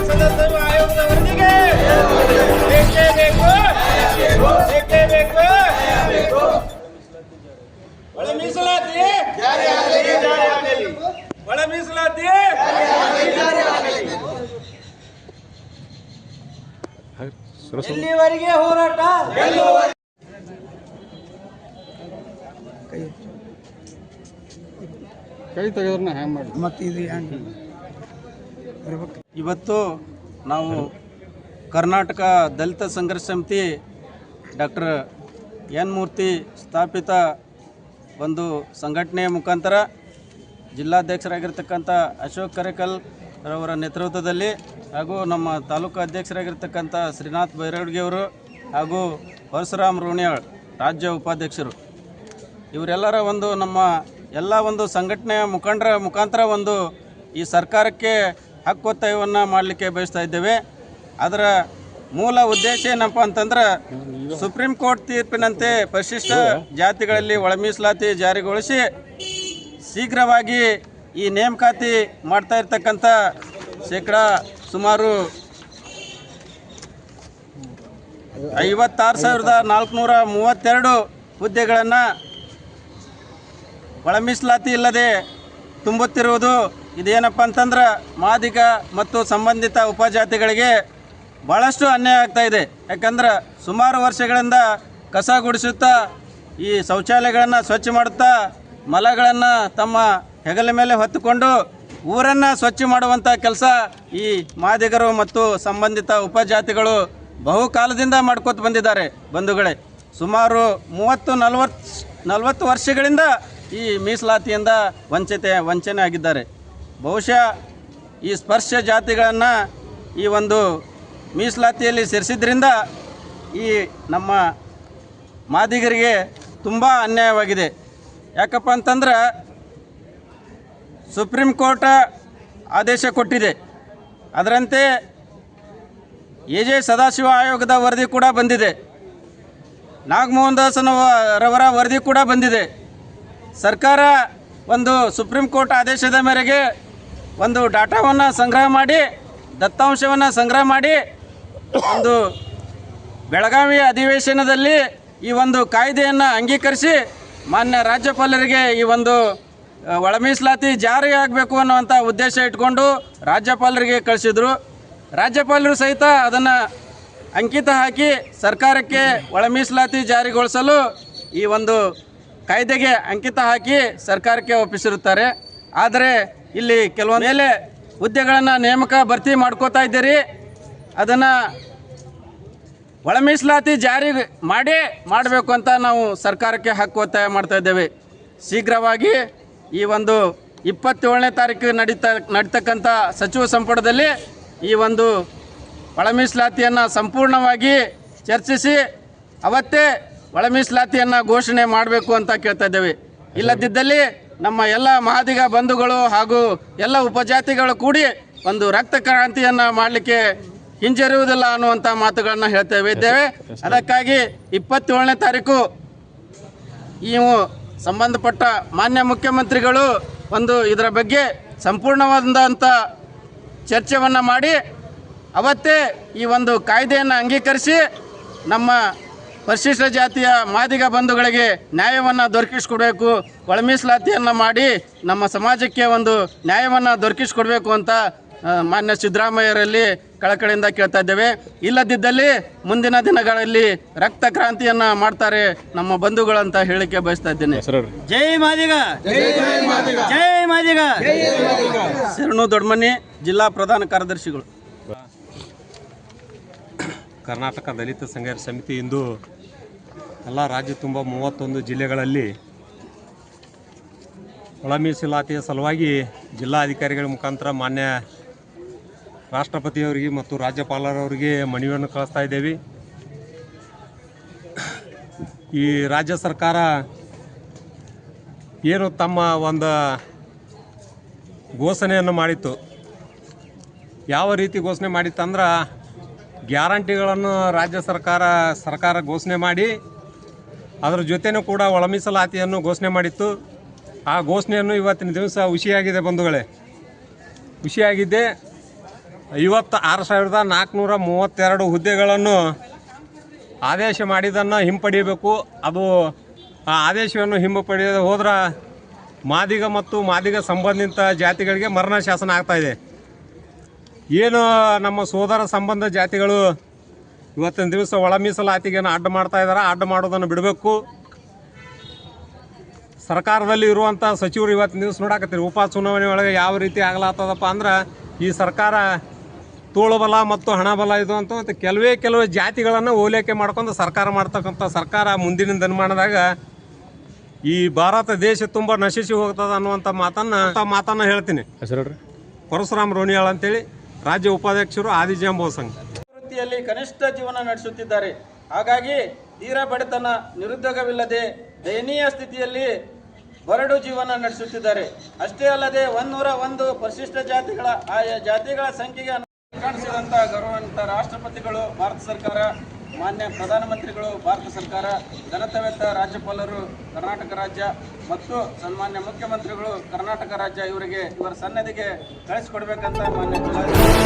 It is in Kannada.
ಸದಸ್ಯ ಆಯೋಗದ ವರದಿಗೆ ಬೇಕೇ ಬೇಕು, ಬೇಕೇ ಬೇಕು. ಒಳ ಮೀಸಲಾತಿ ಜಾರಿಯಾಗಲಿ, ಒಳ ಮೀಸಲಾತಿ ಎಲ್ಲಿವರೆಗೆ ಹೋರಾಟ? ಕೈ ತೆಗೆದ್ರನ್ನ ಹ್ಯಾಂಗ್ ಮಾಡಿ ಮತ್ತು ಇದು ಹೆಂಗೆ ಇವತ್ತು ನಾವು ಕರ್ನಾಟಕ ದಲಿತ ಸಂಘರ್ಷ ಸಮಿತಿ ಡಾಕ್ಟರ್ ಎನ್ ಮೂರ್ತಿ ಸ್ಥಾಪಿತ ಒಂದು ಸಂಘಟನೆಯ ಮುಖಾಂತರ ಜಿಲ್ಲಾಧ್ಯಕ್ಷರಾಗಿರ್ತಕ್ಕಂಥ ಅಶೋಕ್ ಕರೇಕಲ್ ಅವರ ನೇತೃತ್ವದಲ್ಲಿ ಹಾಗೂ ನಮ್ಮ ತಾಲೂಕು ಅಧ್ಯಕ್ಷರಾಗಿರ್ತಕ್ಕಂಥ ಶ್ರೀನಾಥ್ ಬೈರಡ್ಗಿಯವರು ಹಾಗೂ ಪರಶುರಾಮ್ ರೋಣಿಯಾಳ್ ರಾಜ್ಯ ಉಪಾಧ್ಯಕ್ಷರು ಇವರೆಲ್ಲರ ಒಂದು ನಮ್ಮ ಎಲ್ಲ ಒಂದು ಸಂಘಟನೆಯ ಮುಖಂಡರ ಮುಖಾಂತರ ಒಂದು ಈ ಸರ್ಕಾರಕ್ಕೆ ಹಕ್ಕೊತ್ತಾಯವನ್ನು ಮಾಡಲಿಕ್ಕೆ ಬಯಸ್ತಾ ಇದ್ದೇವೆ. ಅದರ ಮೂಲ ಉದ್ದೇಶ ಏನಪ್ಪ ಅಂತಂದ್ರೆ ಸುಪ್ರೀಂ ಕೋರ್ಟ್ ತೀರ್ಪಿನಂತೆ ಪರಿಶಿಷ್ಟ ಜಾತಿಗಳಲ್ಲಿ ಒಳ ಮೀಸಲಾತಿ ಜಾರಿಗೊಳಿಸಿ ಶೀಘ್ರವಾಗಿ ಈ ನೇಮಕಾತಿ ಮಾಡ್ತಾ ಇರ್ತಕ್ಕಂಥ ಸುಮಾರು 56,432 ಹುದ್ದೆಗಳನ್ನು ಒಳ ಮೀಸಲಾತಿ ಇಲ್ಲದೆ ತುಂಬುತ್ತಿರುವುದು ಇದೇನಪ್ಪ ಅಂತಂದ್ರೆ ಮಾದಿಗ ಮತ್ತು ಸಂಬಂಧಿತ ಉಪಜಾತಿಗಳಿಗೆ ಭಾಳಷ್ಟು ಅನ್ಯಾಯ ಆಗ್ತಾಯಿದೆ. ಯಾಕಂದ್ರೆ ಸುಮಾರು ವರ್ಷಗಳಿಂದ ಕಸ ಗುಡಿಸುತ್ತಾ ಈ ಶೌಚಾಲಯಗಳನ್ನು ಸ್ವಚ್ಛ ಮಾಡುತ್ತಾ ಮಲಗಳನ್ನು ತಮ್ಮ ಹೆಗಲ ಮೇಲೆ ಹೊತ್ತುಕೊಂಡು ಊರನ್ನು ಸ್ವಚ್ಛ ಮಾಡುವಂಥ ಕೆಲಸ ಈ ಮಾದಿಗರು ಮತ್ತು ಸಂಬಂಧಿತ ಉಪಜಾತಿಗಳು ಬಹುಕಾಲದಿಂದ ಮಾಡ್ಕೋತ ಬಂದಿದ್ದಾರೆ. ಬಂಧುಗಳೇ, ಸುಮಾರು 30-40 ವರ್ಷಗಳಿಂದ ಈ ಮೀಸಲಾತಿಯಿಂದ ವಂಚನೆ ಆಗಿದ್ದಾರೆ. ಬಹುಶಃ ಈ ಸ್ಪರ್ಶ ಜಾತಿಗಳನ್ನು ಈ ಒಂದು ಮೀಸಲಾತಿಯಲ್ಲಿ ಸೇರಿಸಿದ್ರಿಂದ ಈ ನಮ್ಮ ಮಾದಿಗರಿಗೆ ತುಂಬ ಅನ್ಯಾಯವಾಗಿದೆ. ಯಾಕಪ್ಪ ಅಂತಂದ್ರೆ ಸುಪ್ರೀಂ ಕೋರ್ಟ್ ಆದೇಶ ಕೊಟ್ಟಿದೆ. ಅದರಂತೆ ಎ.ಜೆ. ಸದಾಶಿವ ಆಯೋಗದ ವರದಿ ಕೂಡ ಬಂದಿದೆ. ನಾಗಮೋಹನ್ ದಾಸರವರ ವರದಿ ಕೂಡ ಬಂದಿದೆ. ಸರ್ಕಾರ ಒಂದು ಸುಪ್ರೀಂ ಕೋರ್ಟ್ ಆದೇಶದ ಮೇರೆಗೆ ಒಂದು ಡಾಟಾವನ್ನು ಸಂಗ್ರಹ ಮಾಡಿ ದತ್ತಾಂಶವನ್ನು ಸಂಗ್ರಹ ಮಾಡಿ ಒಂದು ಬೆಳಗಾವಿ ಅಧಿವೇಶನದಲ್ಲಿ ಈ ಒಂದು ಕಾಯ್ದೆಯನ್ನು ಅಂಗೀಕರಿಸಿ ಮಾನ್ಯ ರಾಜ್ಯಪಾಲರಿಗೆ ಈ ಒಂದು ಒಳ ಮೀಸಲಾತಿ ಜಾರಿ ಆಗಬೇಕು ಅನ್ನುವಂಥ ಉದ್ದೇಶ ಇಟ್ಕೊಂಡು ರಾಜ್ಯಪಾಲರಿಗೆ ಕಳಿಸಿದರು. ರಾಜ್ಯಪಾಲರು ಸಹಿತ ಅದನ್ನು ಅಂಕಿತ ಹಾಕಿ ಸರ್ಕಾರಕ್ಕೆ ಒಳ ಮೀಸಲಾತಿ ಜಾರಿಗೊಳಿಸಲು ಈ ಒಂದು ಕಾಯ್ದೆಗೆ ಅಂಕಿತ ಹಾಕಿ ಸರ್ಕಾರಕ್ಕೆ ಒಪ್ಪಿಸಿರುತ್ತಾರೆ. ಆದರೆ ಇಲ್ಲಿ ಕೆಲವೊಂದು ಮೇಲೆ ಹುದ್ದೆಗಳನ್ನು ನೇಮಕ ಭರ್ತಿ ಮಾಡ್ಕೋತಾ ಇದ್ದೀರಿ. ಅದನ್ನು ಒಳ ಮೀಸಲಾತಿ ಜಾರಿ ಮಾಡಬೇಕು ಅಂತ ನಾವು ಸರ್ಕಾರಕ್ಕೆ ಹಕ್ಕು ಒತ್ತಾಯ ಮಾಡ್ತಾ ಇದ್ದೇವೆ. ಶೀಘ್ರವಾಗಿ ಈ ಒಂದು 27ನೇ ತಾರೀಕು ನಡೀತಕ್ಕಂಥ ಸಚಿವ ಸಂಪುಟದಲ್ಲಿ ಈ ಒಂದು ಒಳ ಮೀಸಲಾತಿಯನ್ನು ಸಂಪೂರ್ಣವಾಗಿ ಚರ್ಚಿಸಿ ಅವತ್ತೇ ಒಳ ಮೀಸಲಾತಿಯನ್ನು ಘೋಷಣೆ ಮಾಡಬೇಕು ಅಂತ ಕೇಳ್ತಾ ಇದ್ದೇವೆ. ಇಲ್ಲದಿದ್ದಲ್ಲಿ ನಮ್ಮ ಎಲ್ಲ ಮಹಾದಿಗ ಬಂಧುಗಳು ಹಾಗೂ ಎಲ್ಲ ಉಪಜಾತಿಗಳು ಕೂಡಿ ಒಂದು ರಕ್ತ ಕ್ರಾಂತಿಯನ್ನು ಮಾಡಲಿಕ್ಕೆ ಹಿಂಜರಿಯುವುದಿಲ್ಲ ಅನ್ನುವಂಥ ಮಾತುಗಳನ್ನು ಹೇಳ್ತಾ ಇದ್ದೇವೆ. ಅದಕ್ಕಾಗಿ 27ನೇ ತಾರೀಕು ಇವು ಸಂಬಂಧಪಟ್ಟ ಮಾನ್ಯ ಮುಖ್ಯಮಂತ್ರಿಗಳು ಒಂದು ಇದರ ಬಗ್ಗೆ ಸಂಪೂರ್ಣವಾದಂಥ ಚರ್ಚೆಯನ್ನು ಮಾಡಿ ಅವತ್ತೇ ಈ ಒಂದು ಕಾಯ್ದೆಯನ್ನು ಅಂಗೀಕರಿಸಿ ನಮ್ಮ ಪರಿಶಿಷ್ಟ ಜಾತಿಯ ಮಾದಿಗ ಬಂಧುಗಳಿಗೆ ನ್ಯಾಯವನ್ನು ದೊರಕಿಸಿಕೊಡಬೇಕು, ಒಳ ಮೀಸಲಾತಿಯನ್ನು ಮಾಡಿ ನಮ್ಮ ಸಮಾಜಕ್ಕೆ ಒಂದು ನ್ಯಾಯವನ್ನು ದೊರಕಿಸಿಕೊಡಬೇಕು ಅಂತ ಮಾನ್ಯ ಸಿದ್ದರಾಮಯ್ಯರಲ್ಲಿ ಕಳಕಳಿಯಿಂದ ಕೇಳ್ತಾ ಇದ್ದೇವೆ. ಇಲ್ಲದಿದ್ದಲ್ಲಿ ಮುಂದಿನ ದಿನಗಳಲ್ಲಿ ರಕ್ತ ಕ್ರಾಂತಿಯನ್ನು ಮಾಡ್ತಾರೆ ನಮ್ಮ ಬಂಧುಗಳು ಅಂತ ಹೇಳಿಕೆ ಬಯಸ್ತಾ ಇದ್ದೇನೆ. ಜೈ ಮಾದಿಗ, ಜೈ ಮಾದಿಗ. ಶರಣು ದೊಡ್ಡಮನಿ, ಜಿಲ್ಲಾ ಪ್ರಧಾನ ಕಾರ್ಯದರ್ಶಿಗಳು. ಕರ್ನಾಟಕ ದಲಿತ ಸಂಘರ್ಷ ಸಮಿತಿ ಇಂದು ಎಲ್ಲ ರಾಜ್ಯ ತುಂಬ 31 ಜಿಲ್ಲೆಗಳಲ್ಲಿ ಒಳ ಮೀಸಲಾತಿಯ ಸಲುವಾಗಿ ಜಿಲ್ಲಾಧಿಕಾರಿಗಳ ಮುಖಾಂತರ ಮಾನ್ಯ ರಾಷ್ಟ್ರಪತಿಯವರಿಗೆ ಮತ್ತು ರಾಜ್ಯಪಾಲರವರಿಗೆ ಮನವಿಯನ್ನು ಕಳಿಸ್ತಾ ಇದ್ದೇವೆ. ಈ ರಾಜ್ಯ ಸರ್ಕಾರ ಏನು ತಮ್ಮ ಒಂದು ಘೋಷಣೆಯನ್ನು ಮಾಡಿತ್ತು, ಯಾವ ರೀತಿ ಘೋಷಣೆ ಮಾಡಿತ್ತಂದ್ರೆ ಗ್ಯಾರಂಟಿಗಳನ್ನು ರಾಜ್ಯ ಸರ್ಕಾರ ಘೋಷಣೆ ಮಾಡಿ ಅದರ ಜೊತೆನೂ ಕೂಡ ಒಳ ಮೀಸಲಾತಿಯನ್ನು ಘೋಷಣೆ ಮಾಡಿತ್ತು. ಆ ಘೋಷಣೆಯನ್ನು ಇವತ್ತಿನ ದಿವಸ ಹುಷಿಯಾಗಿದೆ ಬಂಧುಗಳೇ, ಹುಷಿಯಾಗಿದೆ. 56,432 ಹುದ್ದೆಗಳನ್ನು ಆದೇಶ ಮಾಡಿದ್ದನ್ನು ಹಿಂಪಡೆಯಬೇಕು. ಅದು ಆ ಆದೇಶವನ್ನು ಹಿಂಪಡೆಯದೆ ಹೋದ್ರೆ ಮಾದಿಗ ಮತ್ತು ಮಾದಿಗ ಸಂಬಂಧಿತ ಜಾತಿಗಳಿಗೆ ಮರಣ ಶಾಸನ ಆಗ್ತಾಯಿದೆ. ಏನು ನಮ್ಮ ಸೋದರ ಸಂಬಂಧ ಜಾತಿಗಳು ಇವತ್ತಿನ ದಿವಸ ಒಳ ಮೀಸಲಾತಿಗೆ ಅಡ್ಡ ಮಾಡ್ತಾ ಇದ್ದಾರೆ. ಅಡ್ಡ ಮಾಡೋದನ್ನು ಬಿಡಬೇಕು. ಸರ್ಕಾರದಲ್ಲಿ ಇರುವಂಥ ಸಚಿವರು ಇವತ್ತಿನ ದಿವಸ ನೋಡಾಕತ್ತೀರಿ, ಉಪಚುನಾವಣೆ ಒಳಗೆ ಯಾವ ರೀತಿ ಆಗ್ಲಾಗ್ತದಪ್ಪ ಅಂದ್ರೆ ಈ ಸರ್ಕಾರ ತೋಳುಬಲ ಮತ್ತು ಹಣಬಲ ಇದು ಅಂತ ಮತ್ತು ಕೆಲವೇ ಜಾತಿಗಳನ್ನು ಓಲೈಕೆ ಮಾಡ್ಕೊಂಡು ಸರ್ಕಾರ ಮಾಡ್ತಕ್ಕಂಥ ಸರ್ಕಾರ ಮುಂದಿನ ದಿನಮಾನದಾಗ ಈ ಭಾರತ ದೇಶ ತುಂಬ ನಶಿಸಿ ಹೋಗ್ತದೆ ಅನ್ನುವಂಥ ಮಾತನ್ನು ಹೇಳ್ತೀನಿ. ಪರಶುರಾಮ್ ರೋಣಿಯಾಳ್ ಅಂತೇಳಿ, ರಾಜ್ಯ ಉಪಾಧ್ಯಕ್ಷರು ಆದಿಜಾಂಬವ ಸಂಘ. ವೃತ್ತಿಯಲ್ಲಿ ಕನಿಷ್ಠ ಜೀವನ ನಡೆಸುತ್ತಿದ್ದಾರೆ. ಹಾಗಾಗಿ ತೀರ ಬಡತನ, ನಿರುದ್ಯೋಗವಿಲ್ಲದೆ ದಯನೀಯ ಸ್ಥಿತಿಯಲ್ಲಿ ಬರಡು ಜೀವನ ನಡೆಸುತ್ತಿದ್ದಾರೆ. ಅಷ್ಟೇ ಅಲ್ಲದೆ 101 ಪರಿಶಿಷ್ಟ ಜಾತಿಗಳ ಆಯಾ ಜಾತಿಗಳ ಸಂಖ್ಯೆಗೆ ಕಾಣಿಸಿದಂಥ ಗೌರವಾನ್ವಿತ ರಾಷ್ಟ್ರಪತಿಗಳು ಭಾರತ ಸರ್ಕಾರ, ಮಾನ್ಯ ಪ್ರಧಾನಮಂತ್ರಿಗಳು ಭಾರತ ಸರ್ಕಾರ, ಘನತೆವೆತ್ತ ರಾಜ್ಯಪಾಲರು ಕರ್ನಾಟಕ ರಾಜ್ಯ ಮತ್ತು ಸನ್ಮಾನ್ಯ ಮುಖ್ಯಮಂತ್ರಿಗಳು ಕರ್ನಾಟಕ ರಾಜ್ಯ ಇವರ ಸನ್ನದಿಗೆ ಕಳಿಸಿಕೊಡ್ಬೇಕಂತ ಮಾನ್ಯ ಜಿಲ್ಲಾಧಿಕಾರಿ